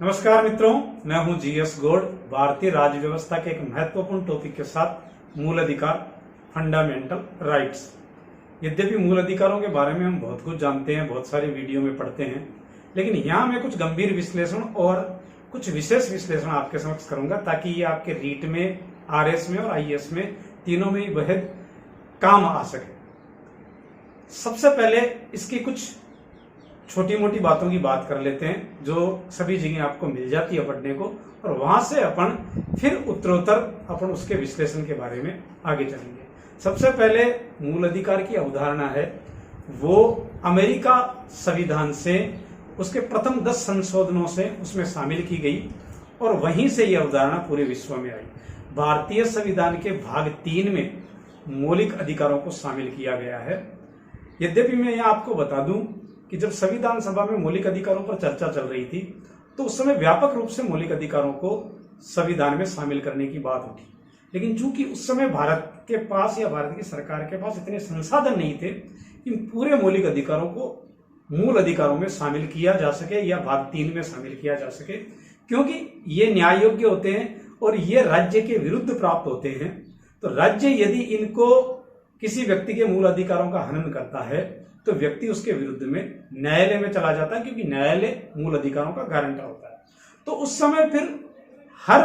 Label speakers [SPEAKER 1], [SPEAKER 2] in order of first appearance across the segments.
[SPEAKER 1] नमस्कार मित्रों, मैं हूं जीएस गौड़। भारतीय राज्य व्यवस्था के एक महत्वपूर्ण टॉपिक के साथ मूल अधिकार, फंडामेंटल राइट्स। यद्यपि मूल अधिकारों के बारे में हम बहुत कुछ जानते हैं, बहुत सारे वीडियो में पढ़ते हैं, लेकिन यहाँ मैं कुछ गंभीर विश्लेषण और कुछ विशेष विश्लेषण आपके समक्ष करूंगा ताकि ये आपके रीट में, आरएस में और आईएएस में तीनों में ही बेहद काम आ सके। सबसे पहले इसकी कुछ छोटी मोटी बातों की बात कर लेते हैं जो सभी जगह आपको मिल जाती है पढ़ने को, और वहां से अपन फिर उत्तरोत्तर अपन उसके विश्लेषण के बारे में आगे चलेंगे। सबसे पहले मूल अधिकार की अवधारणा है वो अमेरिका संविधान से उसके प्रथम 10 संशोधनों से उसमें शामिल की गई और वहीं से यह अवधारणा पूरे विश्व में आई। भारतीय संविधान के भाग 3 में मौलिक अधिकारों को शामिल किया गया है। यद्यपि मैं यह आपको बता दूं कि जब संविधान सभा में मौलिक अधिकारों पर चर्चा चल रही थी तो उस समय व्यापक रूप से मौलिक अधिकारों को संविधान में शामिल करने की बात उठी, लेकिन चूंकि उस समय भारत के पास या भारत की सरकार के पास इतने संसाधन नहीं थे कि पूरे मौलिक अधिकारों को मूल अधिकारों में शामिल किया जा सके या भाग 3 में शामिल किया जा सके, क्योंकि ये न्याय योग्य होते हैं और ये राज्य के विरुद्ध प्राप्त होते हैं। तो राज्य यदि इनको किसी व्यक्ति के मूल अधिकारों का हनन करता है तो व्यक्ति उसके विरुद्ध में न्यायालय में चला जाता है, क्योंकि न्यायालय मूल अधिकारों का गारंटर होता है। तो उस समय फिर हर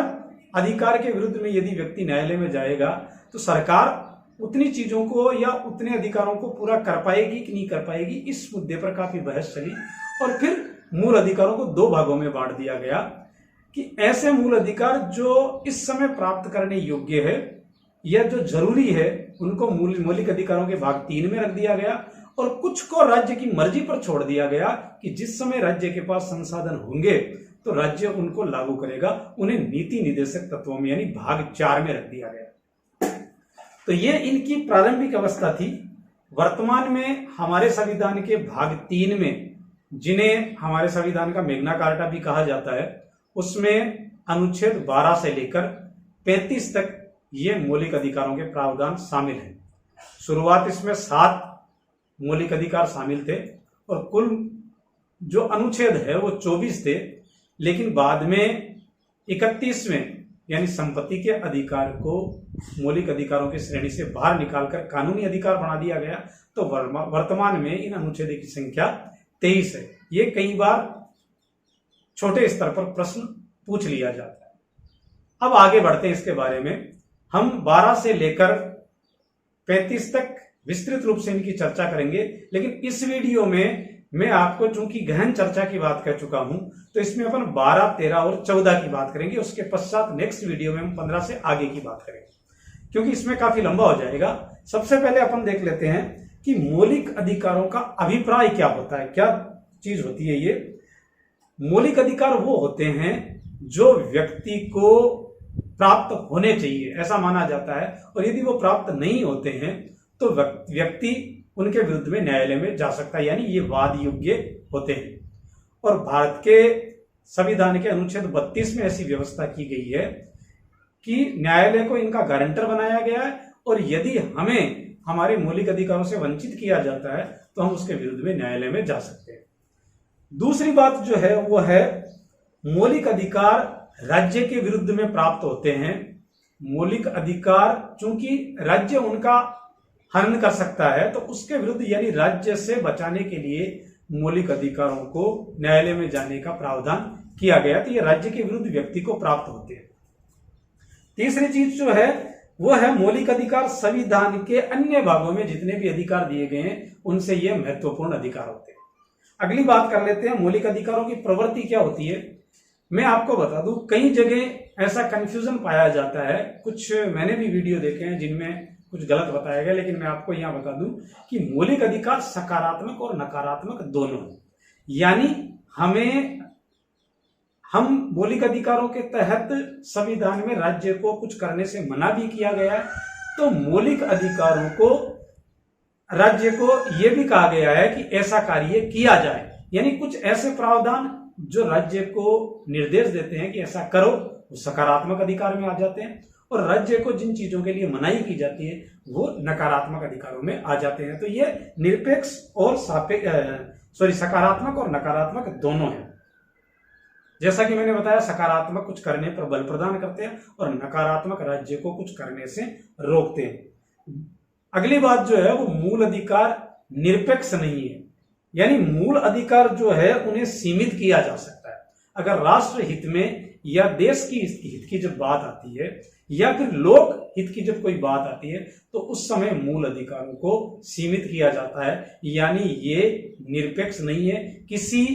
[SPEAKER 1] अधिकार के विरुद्ध में यदि व्यक्ति न्यायालय में जाएगा तो सरकार उतनी चीजों को या उतने अधिकारों को पूरा कर पाएगी कि नहीं कर पाएगी, इस मुद्दे पर काफी बहस चली और फिर मूल अधिकारों को 2 भागों में बांट दिया गया कि ऐसे मूल अधिकार जो इस समय प्राप्त करने योग्य है या जो जरूरी है उनको मौलिक अधिकारों के भाग 3 में रख दिया गया और कुछ को राज्य की मर्जी पर छोड़ दिया गया कि जिस समय राज्य के पास संसाधन होंगे तो राज्य उनको लागू करेगा। उन्हें नीति निर्देशक तत्वों में यानी भाग 4 में रख दिया गया। तो ये इनकी प्रारंभिक अवस्था थी। वर्तमान में हमारे संविधान के भाग 3 में, जिन्हें हमारे संविधान का मैग्ना कार्टा भी कहा जाता है, उसमें अनुच्छेद 12 से लेकर 35 तक ये मौलिक अधिकारों के प्रावधान शामिल हैं। शुरुआत इसमें 7 मौलिक अधिकार शामिल थे और कुल जो अनुच्छेद है वो 24 थे, लेकिन बाद में 31वें यानी संपत्ति के अधिकार को मौलिक अधिकारों की श्रेणी से बाहर निकालकर कानूनी अधिकार बना दिया गया। तो वर्तमान में इन अनुच्छेदों की संख्या 23 है। ये कई बार छोटे स्तर पर प्रश्न पूछ लिया जाता है। अब आगे बढ़ते हैं इसके बारे में। हम 12 से लेकर 35 तक विस्तृत रूप से इनकी चर्चा करेंगे, लेकिन इस वीडियो में मैं आपको चूंकि गहन चर्चा की बात कर चुका हूं तो इसमें अपन 12, 13 और 14 की बात करेंगे। उसके पश्चात नेक्स्ट वीडियो में हम 15 से आगे की बात करेंगे, क्योंकि इसमें काफी लंबा हो जाएगा। सबसे पहले अपन देख लेते हैं कि मौलिक अधिकारों का अभिप्राय क्या होता है, क्या चीज होती है। ये मौलिक अधिकार वो होते हैं जो व्यक्ति को प्राप्त होने चाहिए ऐसा माना जाता है, और यदि वो प्राप्त नहीं होते हैं तो व्यक्ति उनके विरुद्ध में न्यायालय में जा सकता है, यानी ये वाद योग्य होते हैं। और भारत के संविधान के अनुच्छेद 32 में ऐसी व्यवस्था की गई है कि न्यायालय को इनका गारंटर बनाया गया है और यदि हमें हमारे मौलिक अधिकारों से वंचित किया जाता है तो हम उसके विरुद्ध में न्यायालय में जा सकते हैं। दूसरी बात जो है वो है मौलिक अधिकार राज्य के विरुद्ध में प्राप्त होते हैं। मौलिक अधिकार चूंकि राज्य उनका हनन कर सकता है तो उसके विरुद्ध यानी राज्य से बचाने के लिए मौलिक अधिकारों को न्यायालय में जाने का प्रावधान किया गया। तो ये राज्य के विरुद्ध व्यक्ति को प्राप्त होते हैं। तीसरी चीज जो है वो है मौलिक अधिकार संविधान के अन्य भागों में जितने भी अधिकार दिए गए हैं उनसे ये महत्वपूर्ण अधिकार होते हैं। अगली बात कर लेते हैं मौलिक अधिकारों की प्रवृत्ति क्या होती है। मैं आपको बता दूं, कई जगह ऐसा कंफ्यूजन पाया जाता है। कुछ मैंने भी वीडियो देखे हैं जिनमें कुछ गलत बताया गया, लेकिन मैं आपको यहां बता दूं कि मौलिक अधिकार सकारात्मक और नकारात्मक दोनों हैं। यानी हम मौलिक अधिकारों के तहत संविधान में राज्य को कुछ करने से मना भी किया गया है, तो मौलिक अधिकारों को राज्य को यह भी कहा गया है कि ऐसा कार्य किया जाए। यानी कुछ ऐसे प्रावधान जो राज्य को निर्देश देते हैं कि ऐसा करो, वो सकारात्मक अधिकार में आ जाते हैं, और राज्य को जिन चीजों के लिए मनाही की जाती है वो नकारात्मक अधिकारों में आ जाते हैं। तो ये निरपेक्ष और सकारात्मक और नकारात्मक दोनों है। जैसा कि मैंने बताया, सकारात्मक कुछ करने पर बल प्रदान करते हैं और नकारात्मक राज्य को कुछ करने से रोकते हैं। अगली बात जो है वो मूल अधिकार निरपेक्ष नहीं है, यानी मूल अधिकार जो है उन्हें सीमित किया जा सकता है। अगर राष्ट्र हित में या देश की हित की जब बात आती है या फिर लोक हित की जब कोई बात आती है तो उस समय मूल अधिकारों को सीमित किया जाता है, यानी ये निरपेक्ष नहीं है, किसी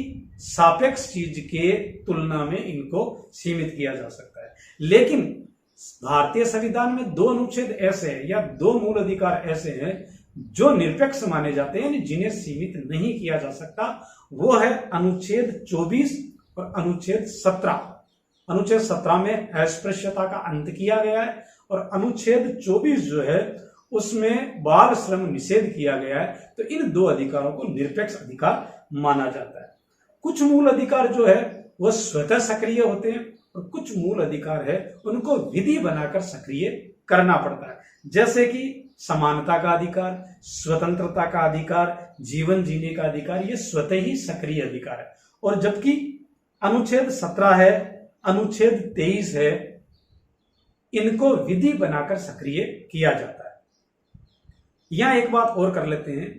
[SPEAKER 1] सापेक्ष चीज के तुलना में इनको सीमित किया जा सकता है। लेकिन भारतीय संविधान में दो अनुच्छेद ऐसे हैं या दो मूल अधिकार ऐसे हैं जो निरपेक्ष माने जाते हैं, जिन्हें सीमित नहीं किया जा सकता। वो है अनुच्छेद 24 और अनुच्छेद 17। अनुच्छेद 17 में अस्पृश्यता का अंत किया गया है और अनुच्छेद 24 जो है उसमें बाल श्रम निषेध किया गया है। तो इन दो अधिकारों को निरपेक्ष अधिकार माना जाता है। कुछ मूल अधिकार जो है वह स्वतः सक्रिय होते हैं और कुछ मूल अधिकार है उनको विधि बनाकर सक्रिय करना पड़ता है, जैसे कि समानता का अधिकार, स्वतंत्रता का अधिकार, जीवन जीने का अधिकार, ये स्वतः ही सक्रिय अधिकार है। और जबकि अनुच्छेद 17 है, अनुच्छेद 23 है, इनको विधि बनाकर सक्रिय किया जाता है। यहां एक बात और कर लेते हैं,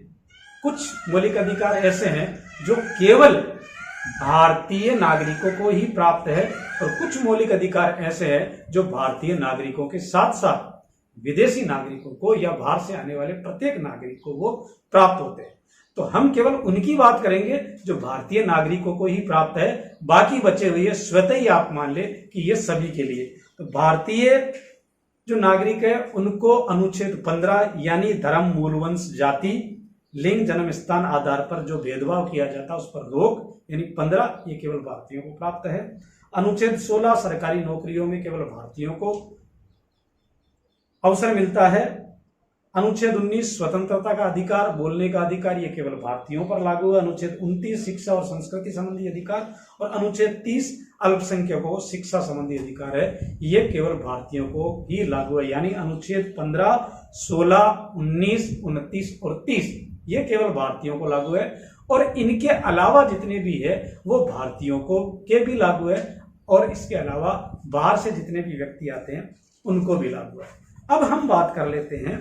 [SPEAKER 1] कुछ मौलिक अधिकार ऐसे हैं जो केवल भारतीय नागरिकों को ही प्राप्त है और कुछ मौलिक अधिकार ऐसे हैं जो भारतीय नागरिकों के साथ साथ विदेशी नागरिकों को या बाहर से आने वाले प्रत्येक नागरिक को वो प्राप्त होते हैं। तो हम केवल उनकी बात करेंगे जो भारतीय नागरिकों को ही प्राप्त है, बाकी बचे हुए स्वतः ही आप मान ले कि ये सभी के लिए। तो भारतीय जो नागरिक है उनको अनुच्छेद 15 यानी धर्म, मूलवंश, जाति, लिंग, जन्म स्थान आधार पर जो भेदभाव किया जाता है उस पर रोक यानी 15 ये केवल भारतीयों को प्राप्त है। अनुच्छेद 16 सरकारी नौकरियों में केवल भारतीयों को अवसर मिलता है। अनुच्छेद 19 स्वतंत्रता का अधिकार, बोलने का अधिकार, ये केवल भारतीयों पर लागू है। अनुच्छेद 29 शिक्षा और संस्कृति संबंधी अधिकार और अनुच्छेद 30 अल्पसंख्यकों को शिक्षा संबंधी अधिकार है, ये केवल भारतीयों को ही लागू है। यानी अनुच्छेद 15, 16, 19, 29 और 30 ये केवल भारतीयों को लागू है और इनके अलावा जितने भी है वो भारतीयों को के भी लागू है और इसके अलावा बाहर से जितने भी व्यक्ति आते हैं उनको भी लागू है। अब हम बात कर लेते हैं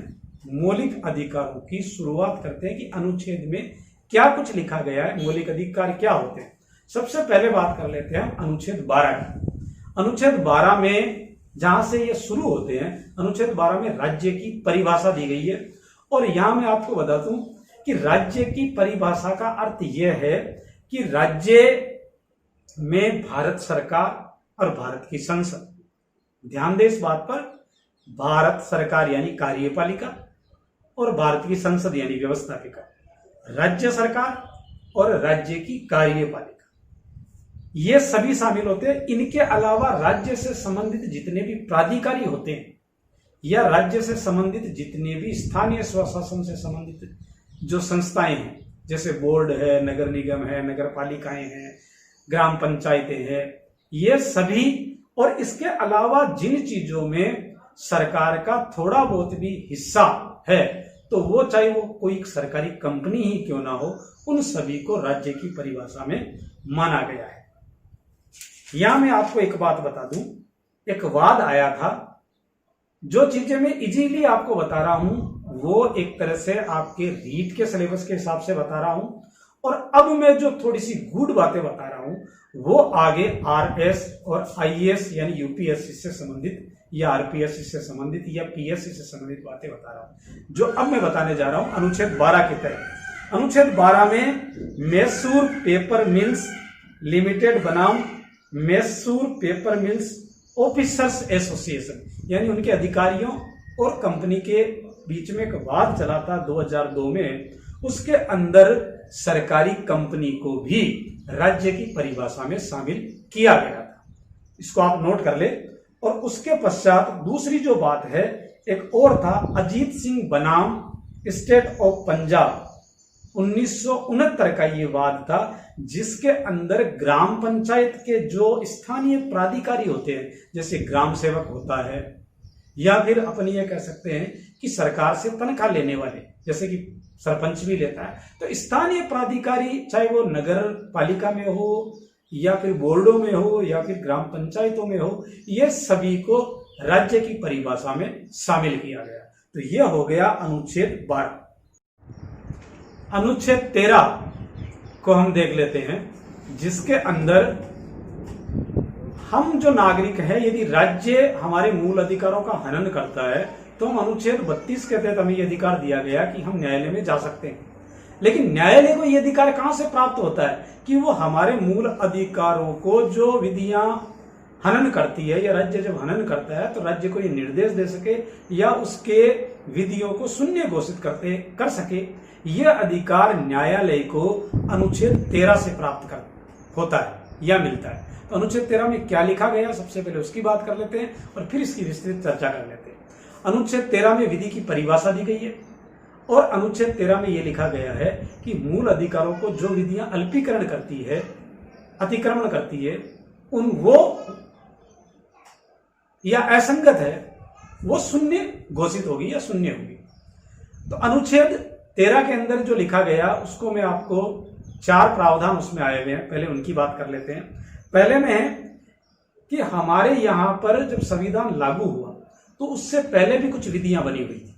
[SPEAKER 1] मौलिक अधिकारों की। शुरुआत करते हैं कि अनुच्छेद में क्या कुछ लिखा गया है, मौलिक अधिकार क्या होते हैं। सबसे पहले बात कर लेते हैं अनुच्छेद 12 की। अनुच्छेद 12 में जहां से ये शुरू होते हैं, अनुच्छेद 12 में राज्य की परिभाषा दी गई है और यहां मैं आपको बता दूं कि राज्य की परिभाषा का अर्थ यह है कि राज्य में भारत सरकार और भारत की संसद, ध्यान दें इस बात पर, भारत सरकार यानी कार्यपालिका और भारत की संसद यानी व्यवस्थापिका, राज्य सरकार और राज्य की कार्यपालिका, ये सभी शामिल होते हैं। इनके अलावा राज्य से संबंधित जितने भी प्राधिकारी होते हैं या राज्य से संबंधित जितने भी स्थानीय स्वशासन से संबंधित जो संस्थाएं हैं, जैसे बोर्ड है, नगर निगम है, नगर पालिकाएं हैं, ग्राम पंचायतें हैं, ये सभी, और इसके अलावा जिन चीजों में सरकार का थोड़ा बहुत भी हिस्सा है, तो वो चाहे वो कोई सरकारी कंपनी ही क्यों ना हो, उन सभी को राज्य की परिभाषा में माना गया है। यहां मैं आपको एक बात बता दूं, एक वाद आया था, जो चीजें मैं इजीली आपको बता रहा हूं वो एक तरह से आपके रीट के सिलेबस के हिसाब से बता रहा हूं, और अब मैं जो थोड़ी सी गूढ़ बातें बता रहा हूं वो आगे आरएस और आईएएस यानी यूपीएससी से संबंधित या आरपीएससी से संबंधित या पीएससी से संबंधित बातें बता रहा हूं, जो अब मैं बताने जा रहा हूं अनुच्छेद 12 के तहत। अनुच्छेद 12 में मैसूर पेपर मिल्स लिमिटेड बनाम Mysore paper mills officers association, यानी उनके अधिकारियों और कंपनी के बीच में एक वाद चला था 2002 में, उसके अंदर सरकारी कंपनी को भी राज्य की परिभाषा में शामिल किया गया था। इसको आप नोट कर ले। और उसके पश्चात दूसरी जो बात है, एक और था अजीत सिंह बनाम स्टेट ऑफ पंजाब, 1969 का ये वाद था, जिसके अंदर ग्राम पंचायत के जो स्थानीय प्राधिकारी होते हैं, जैसे ग्राम सेवक होता है या फिर अपन ये कह सकते हैं कि सरकार से तनख्वाह लेने वाले, जैसे कि सरपंच भी लेता है, तो स्थानीय प्राधिकारी चाहे वो नगर पालिका में हो या फिर बोर्डों में हो या फिर ग्राम पंचायतों में हो, ये सभी को राज्य की परिभाषा में शामिल किया गया। तो यह हो गया अनुच्छेद 12। अनुच्छेद 13 को हम देख लेते हैं, जिसके अंदर हम जो नागरिक हैं, यदि राज्य हमारे मूल अधिकारों का हनन करता है तो हम अनुच्छेद 32 के तहत हमें यह अधिकार दिया गया कि हम न्यायालय में जा सकते हैं। लेकिन न्यायालय को यह अधिकार कहां से प्राप्त होता है कि वो हमारे मूल अधिकारों को जो विधियां हनन करती है, या राज्य जब हनन करता है तो राज्य को ये निर्देश दे सके या उसके विधियों को शून्य घोषित कर सके। यह अधिकार न्यायालय को अनुच्छेद 13 से प्राप्त होता है या मिलता है। तो अनुच्छेद 13 में क्या लिखा गया, सबसे पहले उसकी बात कर लेते हैं और फिर इसकी विस्तृत चर्चा कर लेते हैं। अनुच्छेद 13 में विधि की परिभाषा दी गई है और अनुच्छेद 13 में यह लिखा गया है कि मूल अधिकारों को जो विधियां अल्पीकरण करती है, अतिक्रमण करती है, उन वो या असंगत है, वो शून्य घोषित होगी या शून्य होगी। तो अनुच्छेद 13 के अंदर जो लिखा गया उसको मैं आपको 4 प्रावधान उसमें आए हुए हैं, पहले उनकी बात कर लेते हैं। पहले में है कि हमारे यहां पर जब संविधान लागू हुआ तो उससे पहले भी कुछ विधियां बनी हुई थी,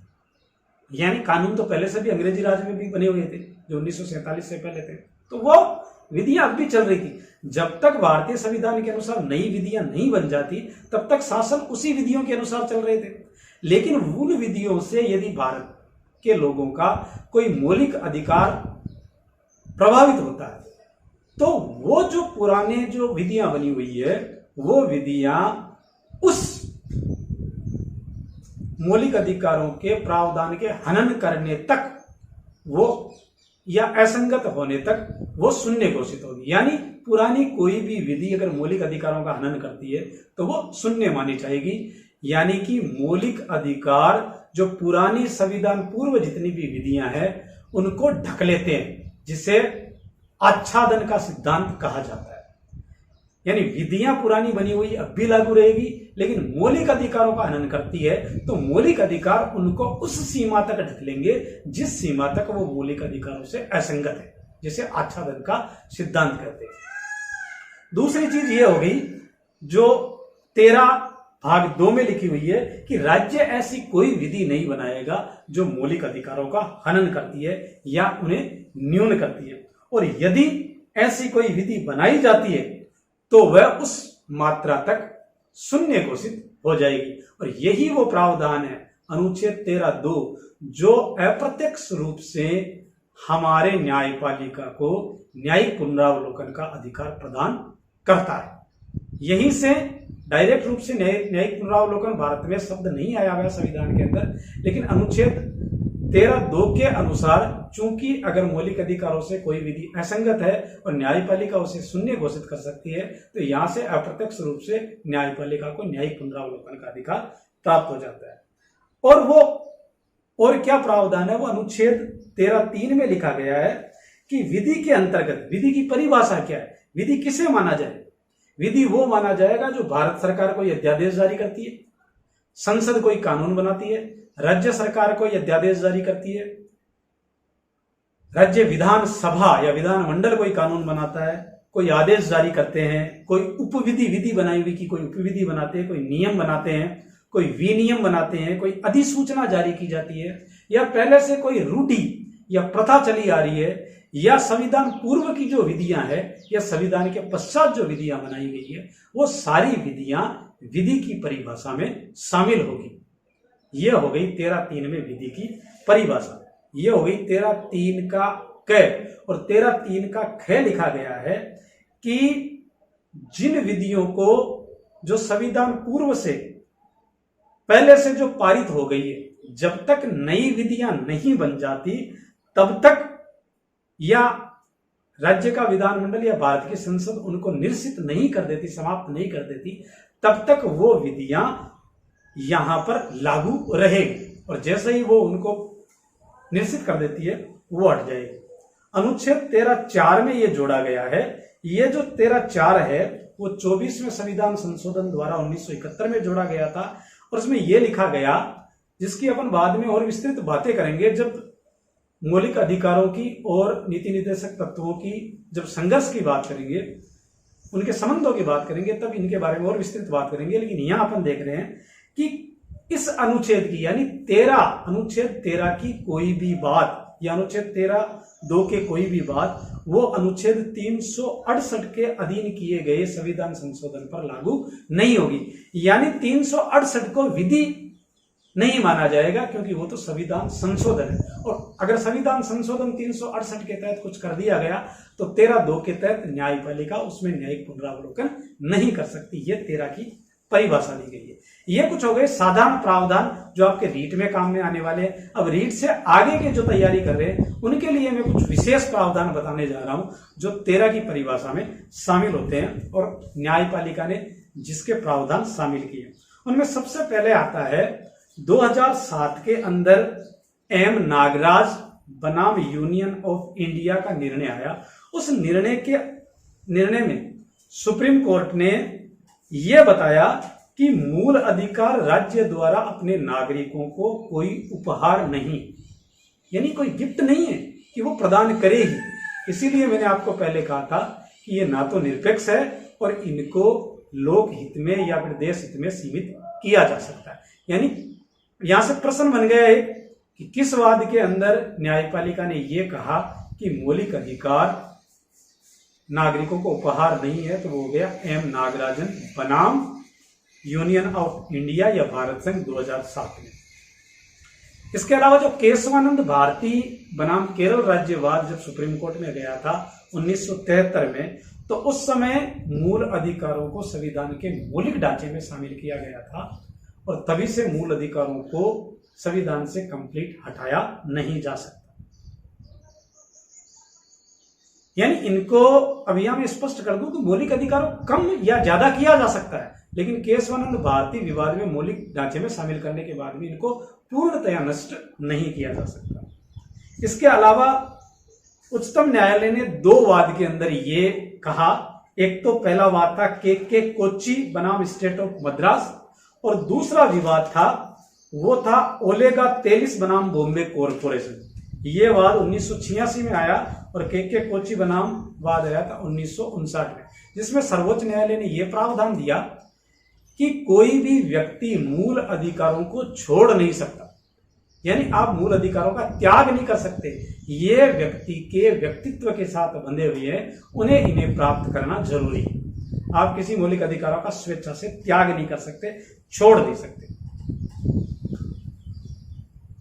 [SPEAKER 1] यानी कानून तो पहले से भी अंग्रेजी राज में भी बने हुए थे जो 1947 से पहले थे, तो वो विधियां अब भी चल रही थी। जब तक भारतीय संविधान के अनुसार नई विधियां नहीं बन जाती तब तक शासन उसी विधियों के अनुसार चल रहे थे। लेकिन उन विधियों से यदि भारत के लोगों का कोई मौलिक अधिकार प्रभावित होता है तो वो जो पुराने जो विधियां बनी हुई है वो विधियां उस मौलिक अधिकारों के प्रावधान के हनन करने तक वो या असंगत होने तक वो शून्य घोषित होगी। यानी पुरानी कोई भी विधि अगर मौलिक अधिकारों का हनन करती है तो वो शून्य मानी जाएगी। यानी कि मौलिक अधिकार जो पुरानी संविधान पूर्व जितनी भी विधियां हैं उनको ढक लेते हैं, जिसे आच्छादन का सिद्धांत कहा जाता है। यानी विधियां पुरानी बनी हुई अब भी लागू रहेगी, लेकिन मौलिक अधिकारों का हनन करती है तो मौलिक अधिकार उनको उस सीमा तक ढक लेंगे जिस सीमा तक वो मौलिक अधिकारों से असंगत है, जिसे आच्छादन का सिद्धांत कहते हैं। दूसरी चीज ये हो गई जो 13 भाग 2 में लिखी हुई है कि राज्य ऐसी कोई विधि नहीं बनाएगा जो मौलिक अधिकारों का हनन करती है या उन्हें न्यून करती है, और यदि ऐसी कोई विधि बनाई जाती है तो वह उस मात्रा तक शून्य घोषित हो जाएगी। और यही वो प्रावधान है अनुच्छेद 13(2) जो अप्रत्यक्ष रूप से हमारे न्यायपालिका को न्यायिक पुनरावलोकन का अधिकार प्रदान करता है। यहीं से डायरेक्ट रूप से न्यायिक पुनरावलोकन भारत में शब्द नहीं आया हुआ संविधान के अंदर, लेकिन अनुच्छेद 13(2) के अनुसार चूंकि अगर मौलिक अधिकारों से कोई विधि असंगत है और न्यायपालिका उसे शून्य घोषित कर सकती है तो यहां से अप्रत्यक्ष रूप से न्यायपालिका को न्यायिक पुनरावलोकन का अधिकार प्राप्त हो जाता है। और वो और क्या प्रावधान है, वो अनुच्छेद 13(3) में लिखा गया है कि विधि के अंतर्गत विधि की परिभाषा क्या है, विधि किसे माना जाए। विधि वो माना जाएगा जो भारत सरकार कोई अध्यादेश जारी करती है, संसद कोई कानून बनाती है, राज्य सरकार कोई अध्यादेश जारी करती है, राज्य विधानसभा या विधानमंडल कोई कानून बनाता है, कोई आदेश जारी करते हैं, कोई उपविधि विधि बनाई हुई की कोई उपविधि बनाते हैं, कोई नियम बनाते हैं, कोई विनियम बनाते हैं, कोई अधिसूचना जारी की जाती है, या पहले से कोई रूढ़ि या प्रथा चली आ रही है, या संविधान पूर्व की जो विधियां हैं या संविधान के पश्चात जो विधियां बनाई गई है वो सारी विधियां विधि की परिभाषा में शामिल होगी। यह हो गई 13(3) में विधि की परिभाषा। यह हो गई 13(3) का क, और 13(3) का ख लिखा गया है कि जिन विधियों को जो संविधान पूर्व से पहले से जो पारित हो गई है, जब तक नई विधियां नहीं बन जाती तब तक या राज्य का विधानमंडल या भारत की संसद उनको निरसित नहीं कर देती, समाप्त नहीं कर देती, तब तक वो विधियां यहां पर लागू रहेगी, और जैसे ही वो उनको निरसित कर देती है वो हट जाएगी। अनुच्छेद 13(4) में ये जोड़ा गया है। ये जो 13(4) है वो 24वें संविधान संशोधन द्वारा 1971 में जोड़ा गया था, और उसमें ये लिखा गया, जिसकी अपन बाद में और विस्तृत बातें करेंगे जब मौलिक अधिकारों की और नीति निर्देशक तत्वों की जब संघर्ष की बात करेंगे, उनके संबंधों की बात करेंगे, तब इनके बारे में और विस्तृत बात करेंगे। लेकिन यहां अपन देख रहे हैं कि इस अनुच्छेद की यानी 13 अनुच्छेद 13 की कोई भी बात या अनुच्छेद 13(2) के कोई भी बात वो अनुच्छेद 368 के अधीन किए गए संविधान संशोधन पर लागू नहीं होगी। यानी 368 को विधि नहीं माना जाएगा, क्योंकि वो तो संविधान संशोधन है। और अगर संविधान संशोधन 368 के तहत कुछ कर दिया गया तो 13(2) के तहत न्यायपालिका उसमें न्यायिक पुनरावलोकन नहीं कर सकती। ये 13 की परिभाषा दी गई है। ये कुछ हो गए साधारण प्रावधान जो आपके रीट में काम में आने वाले हैं। अब रीट से आगे के जो तैयारी कर रहे हैं उनके लिए मैं कुछ विशेष प्रावधान बताने जा रहा हूं जो 13 की परिभाषा में शामिल होते हैं और न्यायपालिका ने जिसके प्रावधान शामिल किए। उनमें सबसे पहले आता है 2007 के अंदर एम नागराज बनाम यूनियन ऑफ इंडिया का निर्णय आया। उस निर्णय में सुप्रीम कोर्ट ने यह बताया कि मूल अधिकार राज्य द्वारा अपने नागरिकों को कोई उपहार नहीं, यानी कोई गिफ्ट नहीं है कि वो प्रदान करेगी। इसीलिए मैंने आपको पहले कहा था कि ये ना तो निरपेक्ष है और इनको लोक हित में या फिर देश हित में सीमित किया जा सकता है। यानी यहां से प्रश्न बन गया है कि किस वाद के अंदर न्यायपालिका ने यह कहा कि मौलिक अधिकार नागरिकों को उपहार नहीं है, तो वो हो गया एम नागराजन बनाम यूनियन ऑफ इंडिया या भारत संघ 2007 में। इसके अलावा जो केशवानंद भारती बनाम केरल राज्यवाद जब सुप्रीम कोर्ट में गया था 1973 में, तो उस समय मूल अधिकारों को संविधान के मौलिक ढांचे में शामिल किया गया था और तभी से मूल अधिकारों को संविधान से कंप्लीट हटाया नहीं जा सकता। यानी इनको अब यहां मैं स्पष्ट कर दूं कि मौलिक अधिकारों कम या ज्यादा किया जा सकता है, लेकिन केशवानंद भारती विवाद में मौलिक ढांचे में शामिल करने के बाद भी इनको पूर्णतया नष्ट नहीं किया जा सकता। इसके अलावा उच्चतम न्यायालय ने 2 वाद के अंदर ये कहा। एक तो पहला वाद था के कोच्चि बनाम स्टेट ऑफ मद्रास और दूसरा विवाद था वो था ओलेगा तेलिस बनाम बॉम्बे कॉरपोरेशन। ये वाद 1986 में आया और के कोच्चि बनाम वाद आया था 1959 में, जिसमें सर्वोच्च न्यायालय ने यह प्रावधान दिया कि कोई भी व्यक्ति मूल अधिकारों को छोड़ नहीं सकता। यानी आप मूल अधिकारों का त्याग नहीं कर सकते। ये व्यक्ति के व्यक्तित्व के साथ बंधे हुए हैं, इन्हें प्राप्त करना जरूरी है। आप किसी मौलिक अधिकारों का स्वेच्छा से त्याग नहीं कर सकते, छोड़ नहीं सकते।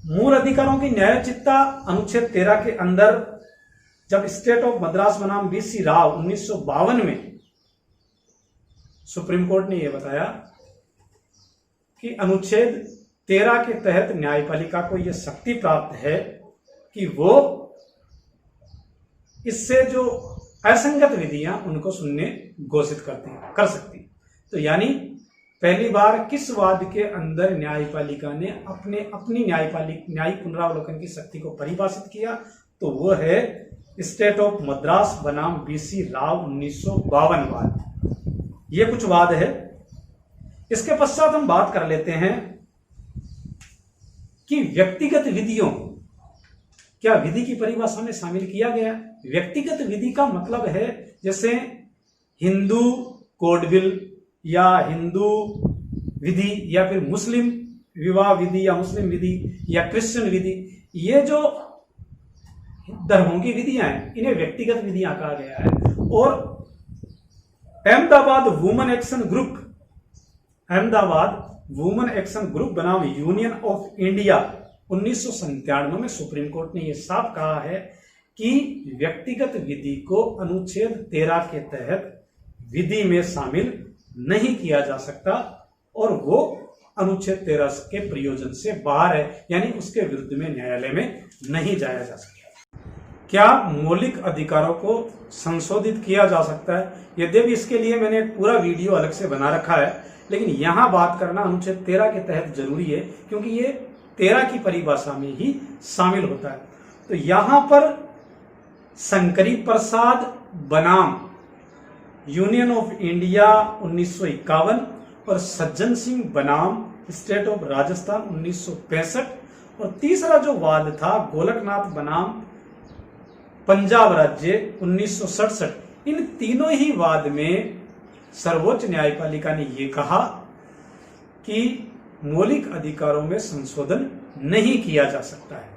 [SPEAKER 1] मूल अधिकारों की न्यायोचितता अनुच्छेद 13 के अंदर जब स्टेट ऑफ मद्रास बनाम बीसी राव 1952 में सुप्रीम कोर्ट ने यह बताया कि अनुच्छेद 13 के तहत न्यायपालिका को यह शक्ति प्राप्त है कि वो इससे जो असंगत विधियां उनको सुनने घोषित कर सकती। तो यानी पहली बार किस वाद के अंदर न्यायपालिका ने अपनी न्यायिक पुनरावलोकन की शक्ति को परिभाषित किया, तो वो है स्टेट ऑफ मद्रास बनाम बीसी राव 1952 वाद। ये कुछ वाद है। इसके पश्चात हम बात कर लेते हैं कि व्यक्तिगत विधियों क्या विधि की परिभाषा में शामिल किया गया। व्यक्तिगत विधि का मतलब है जैसे हिंदू कोड बिल या हिंदू विधि या फिर मुस्लिम विवाह विधि या मुस्लिम विधि या क्रिश्चियन विधि, ये जो धर्मों की विधियां हैं इन्हें व्यक्तिगत विधियां कहा गया है। और अहमदाबाद वुमेन एक्शन ग्रुप बनाम यूनियन ऑफ इंडिया 1997 में सुप्रीम कोर्ट ने यह साफ कहा है कि व्यक्तिगत विधि को अनुच्छेद 13 के तहत विधि में शामिल नहीं किया जा सकता और वो अनुच्छेद 13 के प्रयोजन से बाहर है, यानी उसके विरुद्ध में न्यायालय में नहीं जाया जा सकता। क्या मौलिक अधिकारों को संशोधित किया जा सकता है? यद्यपि इसके लिए मैंने पूरा वीडियो अलग से बना रखा है, लेकिन यहां बात करना अनुच्छेद 13 के तहत जरूरी है क्योंकि ये 13 की परिभाषा में ही शामिल होता है। तो यहां पर शंकरी प्रसाद बनाम यूनियन ऑफ इंडिया 1951 और सज्जन सिंह बनाम स्टेट ऑफ राजस्थान 1965 और तीसरा जो वाद था गोलकनाथ बनाम पंजाब राज्य 1967, इन तीनों ही वाद में सर्वोच्च न्यायपालिका ने ये कहा कि मौलिक अधिकारों में संशोधन नहीं किया जा सकता है।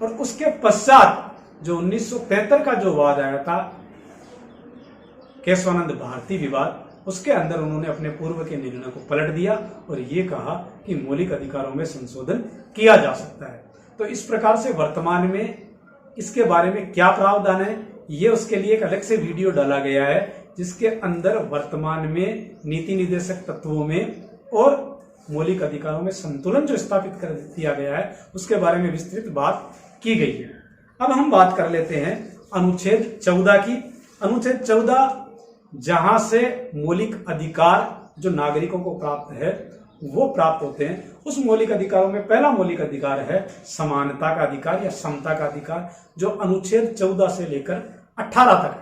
[SPEAKER 1] और उसके पश्चात जो 1973 का जो वाद आया था, केशवानंद भारती विवाद, उसके अंदर उन्होंने अपने पूर्व के निर्णय को पलट दिया और ये कहा कि मौलिक अधिकारों में संशोधन किया जा सकता है। तो इस प्रकार से वर्तमान में इसके बारे में क्या प्रावधान है, ये उसके लिए एक अलग से वीडियो डाला गया है, जिसके अंदर वर्तमान में नीति निर्देशक तत्वों में और मौलिक अधिकारों में संतुलन जो स्थापित कर दिया गया है, उसके बारे में विस्तृत बात की गई है। अब हम बात कर लेते हैं अनुच्छेद 14 की। अनुच्छेद 14 जहां से मौलिक अधिकार जो नागरिकों को प्राप्त है वो प्राप्त होते हैं, उस मौलिक अधिकारों में पहला मौलिक अधिकार है समानता का अधिकार या समता का अधिकार, जो अनुच्छेद 14 से लेकर 18 तक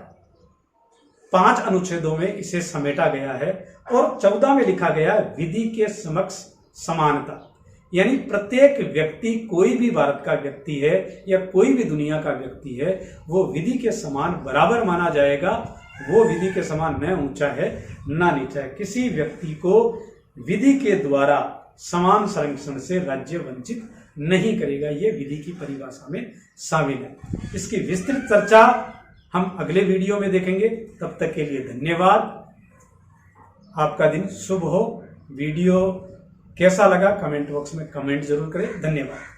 [SPEAKER 1] 5 अनुच्छेदों में इसे समेटा गया है। और 14 में लिखा गया है विधि के समक्ष समानता, यानी प्रत्येक व्यक्ति, कोई भी भारत का व्यक्ति है या कोई भी दुनिया का व्यक्ति है, वो विधि के समान बराबर माना जाएगा। वो विधि के समान न ऊंचा है न नीचा है। किसी व्यक्ति को विधि के द्वारा समान संरक्षण से राज्य वंचित नहीं करेगा, ये विधि की परिभाषा में शामिल है। इसकी विस्तृत चर्चा हम अगले वीडियो में देखेंगे। तब तक के लिए धन्यवाद। आपका दिन शुभ हो। वीडियो कैसा लगा कमेंट बॉक्स में कमेंट जरूर करें। धन्यवाद।